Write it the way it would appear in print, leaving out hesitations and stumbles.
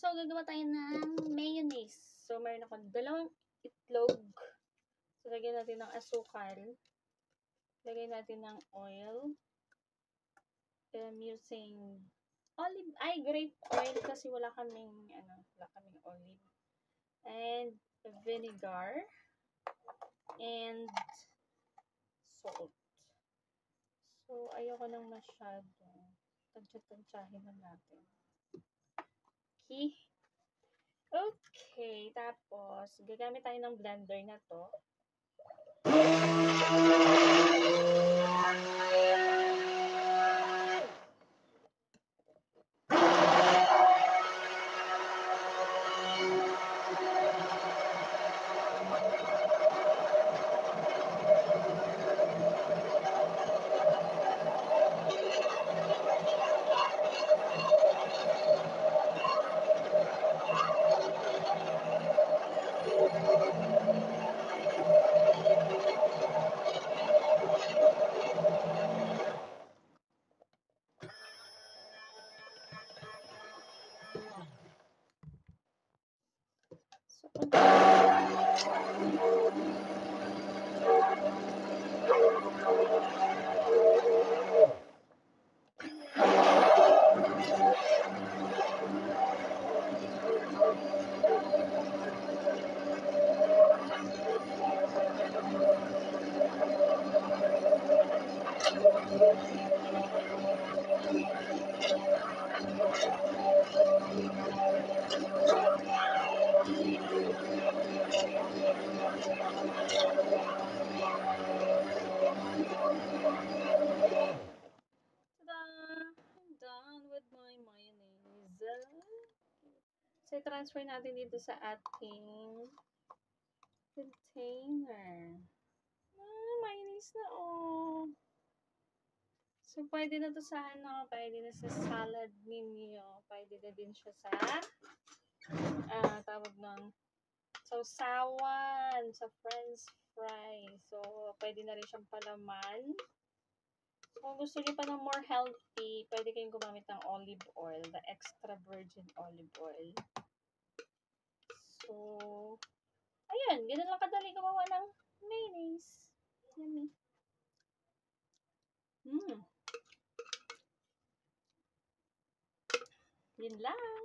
So, gagawa tayo ng mayonnaise. So, mayroon akong 2 itlog. So, lagyan natin ng asukal. Lagyan natin ng oil. I'm using grape oil kasi wala kaming olive. And vinegar. And salt. So, ayoko nang masyado. Tansya-tansyahin na natin. Okay. Tapos, gagamit tayo ng blender na to. So, transfer natin dito sa ating container. Mayonnaise na, oh. So, pwede na to sa pwede na sa salad ninyo. Pwede na din siya sa, tawag ng sausawan, sa french fries. So, pwede na rin siyang palaman. Kung gusto niyo pa ng more healthy, pwede kayong gumamit ng olive oil, the extra virgin olive oil. So, ayun, ganun lang kadali gumawa ng mayonnaise. Yummy. Yun lang.